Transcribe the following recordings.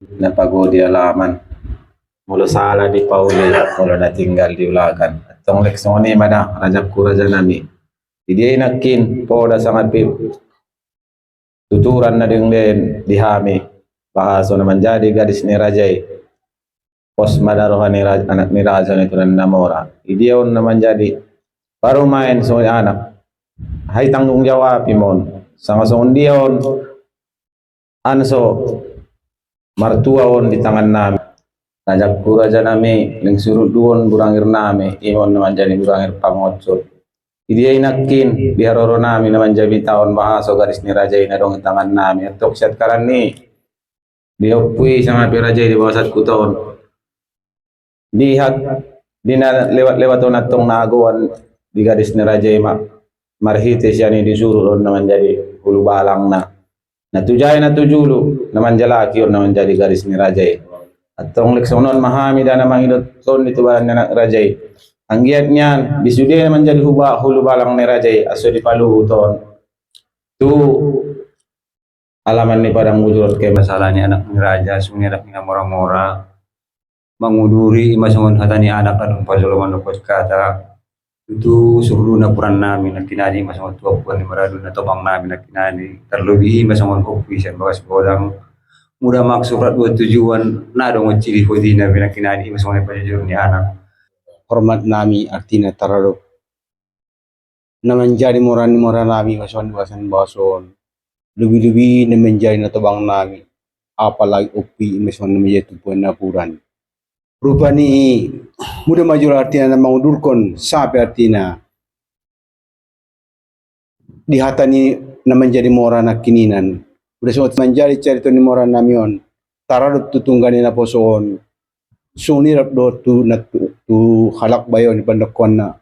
napagodi alaman. Mula sala di Pauli, mula natinggal di Ulagan. At tong leksyon ni mana, rajab ko raja nami. Hindi ay nakin, po da sa ngapip. Tuturan na din dihami. Pahaso naman jadi gadis ni Rajay. Pos madarohan ni anak ni Raja nito na namora. Idiyon naman jadi. Baru main so anak. Hay tanggung jawab imon. Sama so diyon. Anso martua on di tangan namin. Rajab ko raja nami, ling surut duon burangir nami, imon naman jadi burangir pangotsot. Idi ay nakin, biharoro nami naman jadi taon bahaso garis ni Rajay na dong tangan nami. At toksat karan ni, diopui sama pi Rajay di bawasat ko taon. Dihat, di na lewat-lewat on atong naaguan di garis ni Rajay marhite siya ni disuruh on naman jadi hulu balang na. Natujay na tujulu naman jalaki on naman jadi garis ni Rajay. At tong leksyon nun mahami da namang iluton dito ba na Rajay. Ang giat niyan, bisudi naman jadi hulu balang ni Rajay aso di paluhuton. Tu alaman ni padang mujurot kay masalah ni anak ni Raja, sumirat ni mora-mora. Manguduri imasungon hata ni anak anong pajuluman lukot kata. Itu suruh na puran namin na kinani masungon tuwapuan ni Marado na tobang namin na kinani. Terlebih masungon kopisan bakas bodang mudah maksurat buat tujuan na dong ciri kodi na binakinani masungon pajujur ni anak. Hormat nami artinya terhadap na menjadi moran nami mason bason lebih-lebih na menjadi natobang nami apalagi upi mason na menjadi tupuan na puran rupa ni mudah maju artinya na mangudurkon sampai artinya di hata ni na menjadi moran na kininan udah semua menjadi cerita ni moran namion terhadap tutungganin na posoon sunirap do tu halak bayo ni pandakon na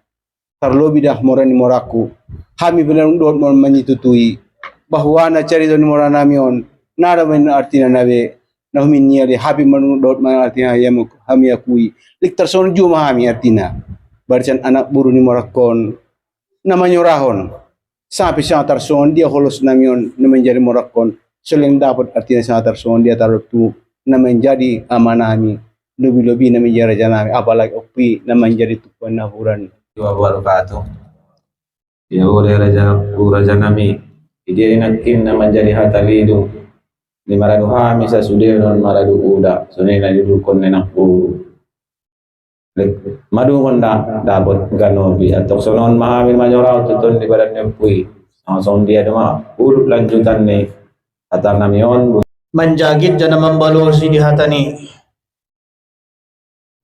terlebih dah moran ni moraku kami benar do menyetujui bahwa na cerita ni moran namion nada men artinya nabe na huminia de habi manudot man artinya yam kami akui lik terson juma kami artinya barisan anak buru ni morakon na manyorahon sampai sa terson dia holos namion na menjadi morakon selain dapat artinya sa terson dia taruh tu na menjadi amanah kami lebih-lebih na menjadi jangan apalagi opi na menjadi tupuan nahuran Wabarakatuh. Ya boleh raja nami. Dia inakin na menjadi hatalido. Di maradu hami sa sudenon maradu uda. Sunay na dudukon na nakpuro. Madu konda dapat ganobi. Atau sonon mahami manyorau tutun di badan nyempui. Langsung dia dama urut lanjutan ni hata namion. Manjagit jana membalosi di hata ni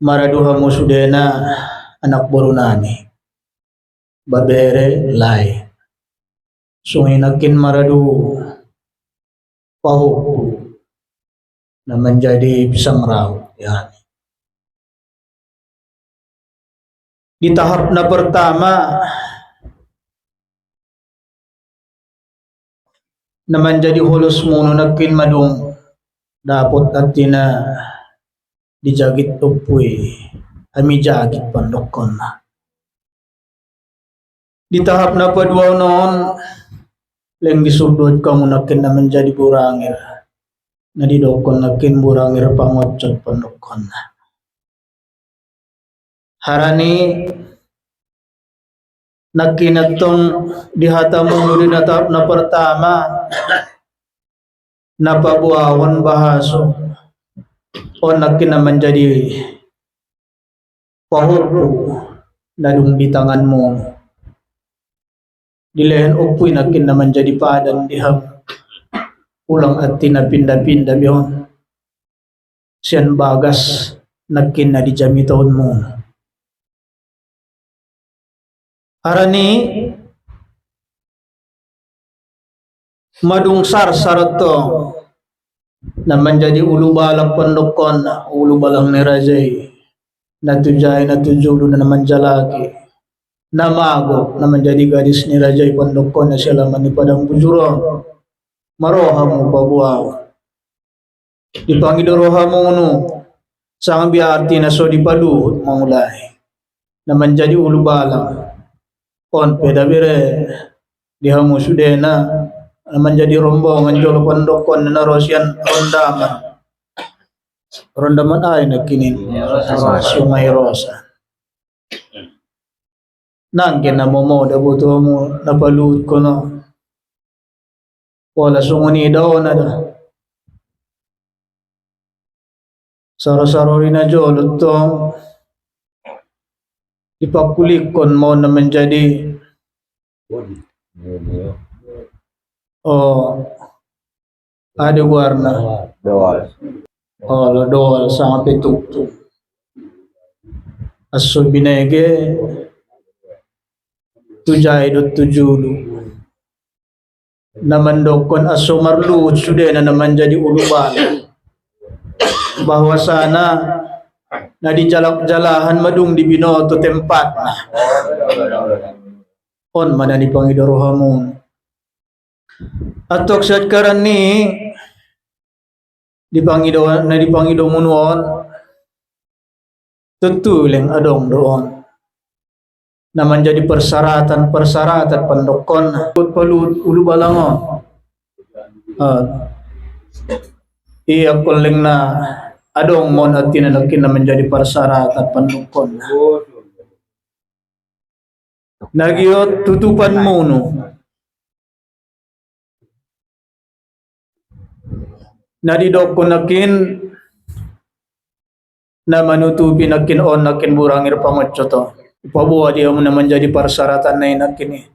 maraduha musudena anak baru nami babere lai sunginakin maradu pahupu na menjadi pisang raw yan. Di tahap na pertama na menjadi hulus muno nakin madung dapat atina dijagit upuy kami jagit pandokon na. Di tahap na padua noon leng disudod kamu nakin na menjadi burangir na didokon nakin burangir pangotsot pandokon na. Harani nakinatong dihata mo di na tahap na pertama napabuawan bahaso o nakin na menjadi pahupu na dung di tangan mo. Dilehen upuy nakin na menjadi padan diham ulang at tinapinda-pinda biyon. Siyan bagas nakin na di jamiton mo. Harani madungsar sarato na menjadi ulu balak pandokon ulu balang ni Rajay natujay natujulo na naman jalaki namago na menjadi gadis ni Rajay pandokon na siya laman ni padang bujuro maroha mo pabuaw ipangidoroha mo no sang biarti na so di paduhot mangulay na menjadi ulu balang on pedabire dihamu sudena na menjadi rombongan jolo pandokon na narosyan ondaman Rondaman ay nagkinin Sungay Rosa. Nangkin na mo dabuto mo napaluod ko no. Wala sunguni daw na da. Saro-saro rin na jolot tong ipakulikon mo naman jadi ada warna doal sama petuk aso binege tujay dot tujulu naman dokon aso marluut sudah na naman jadi uluban bahwa sana na di jalak-jalahan madung di binoto tempat na on mana ni Pangidarohamon atok saat karan ni di Pangidarohamon tentu leng adong doon naman jadi persyaratan pendokon palut ulu balangon iya koleng na adong mon at tinanakin na menjadi persyaratan pendokon nagyot tutupan mono nadidokon nakin na manutupi nakin on nakin burangir pangotso to ipabuha dia mo naman jadi persyaratan na inakin eh.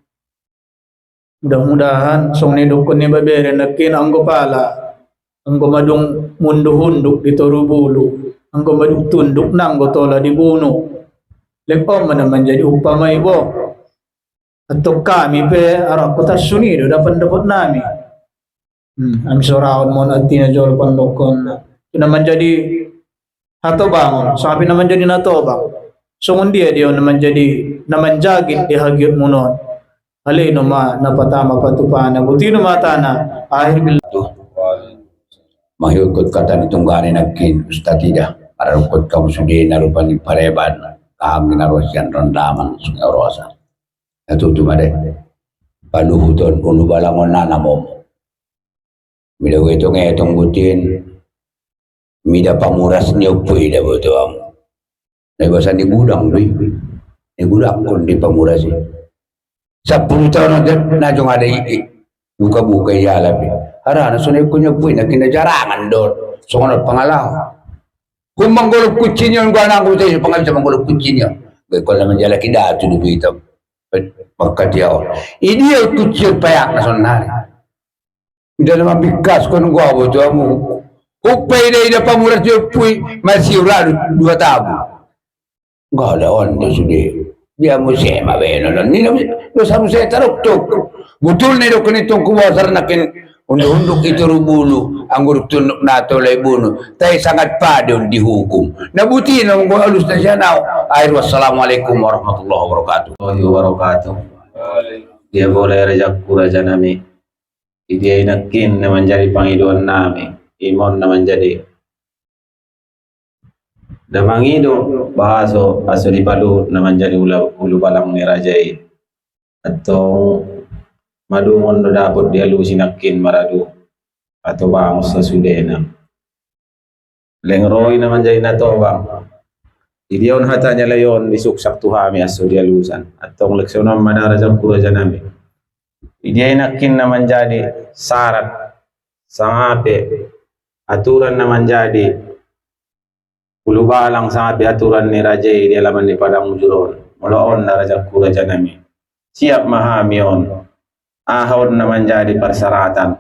Mudah-mudahan song nidokon ni babere nakin anggo pala anggo madung mundo hunduk di Torubulu anggo madung tunduk nanggo tola di Buno lepom naman jadi upamay bo atau kami pe arap kota sunido dapat nami am soraon mon atina jol pandokon itu naman jadi hatobang sabi naman jadi natobang so dia naman jadi naman jagit di hagyot munon halino ma napatama patupana butino matana akhir bil mahigod kata nitong gani nagkin ustatida ararukot kamu sudi narupan ni pareban kaham ginarosyan rondaman Sungay Rosa natutuma de paluhuton kung balangon na namo midaw itong butin mida pamuras niyo po ida buto ang naibasan ni gudang doy ni gudang kung di pamuras eh 10 taon na yung ada buka-buka yalap eh harana sunay ko niyo po na kinajarangan doon sunod pangalaw kung manggulog kutsin yun gana ko tayo pangalit sa manggulog kutsin yun gaya ko naman dyan laki dato dupito pagkatiyaw hindi yung kutsin payak na sunari hindi naman bigkas ko nung guwabo ito mo upay na ina pamuras yung puy masiurado 2 tabo galawan na sudi dia mo siya mabeno lang nila mo sa mo siya taruktok butul na ito kanitong kuwasar na kin undok ito rubulu ang guruk tunok nato lay buno tayo sangat pa doon dihukum nabuti na kung alus na siya na ay wassalamualaikum warahmatullahi wabarakatuh dia boleh rejak kuraja nami dia inakin na menjadi Pangiduan nami imon na menjadi damangido bahaso aso di palu na menjadi ulu balang ni rajai atau madu mondo dapat dia lu sinakin maradu atau bang sa sudena lengroi na menjadi nato bang idion hatanya layon disuksak tuhami aso dia lusan atau leksyon madarajal kuraja nami dia inakin na menjadi syarat sangape aturan na menjadi ulu balang sangape aturan ni rajai di alaman di padang mujuron mulaon na rajal kuraja nami siap mahami on ahon na menjadi persyaratan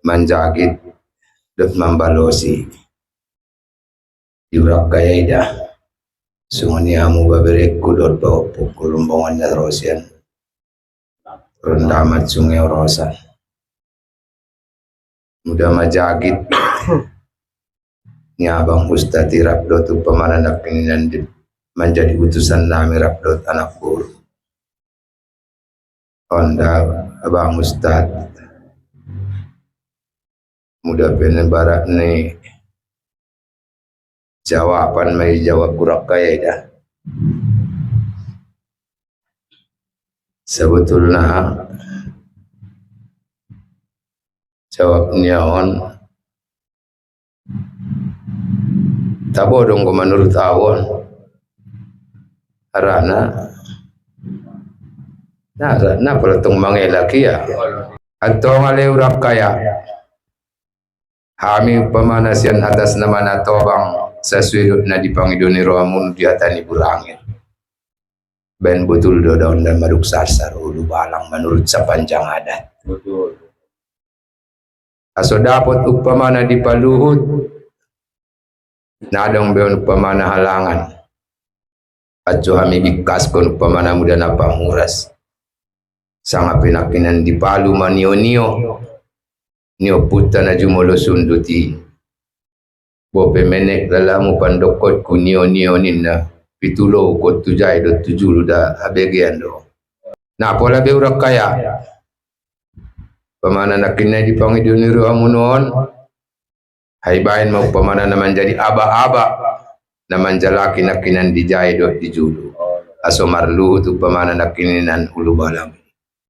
manjagit dot mambalosi yurak kayaida sungani amu baberek kudor bawa pukulumbongan na rosyan rondamat Sungay Rosa mudah majagit ni abang Ustaz Rapdot pemananak ini menjadi utusan nami Rapdot anak guru onda abang Ustaz mudah penebarat ni jawaban may jawab kurak kaya dah sebetulnya jawabnya on tabodong ko menurut awon arana na peletong mangelaki ya atau ngaleurap kaya kami pemanasian atas nama natobang sesuai na dipangidoni roamun diatani burangir ben betul dodon dan maruk sarsar ulu balang menurut sepanjang adat aso dapat upamana di paluhut nadong beon upamana halangan aco kami bikas kon upamana muda napa muras sanga pinakinan di palu manio-nio nio puta na jumolo sunduti bope menek lalamu pandokot ku nio-nio ninna pitulo kot tujai do tujulu da abegian do na pola be urak kaya pamana nakinna di pangidoniru amunon hai bain mau pamana naman jadi aba-aba naman jalaki nakinan di jai do di julu aso marlu tu pamana nakininan ulu balang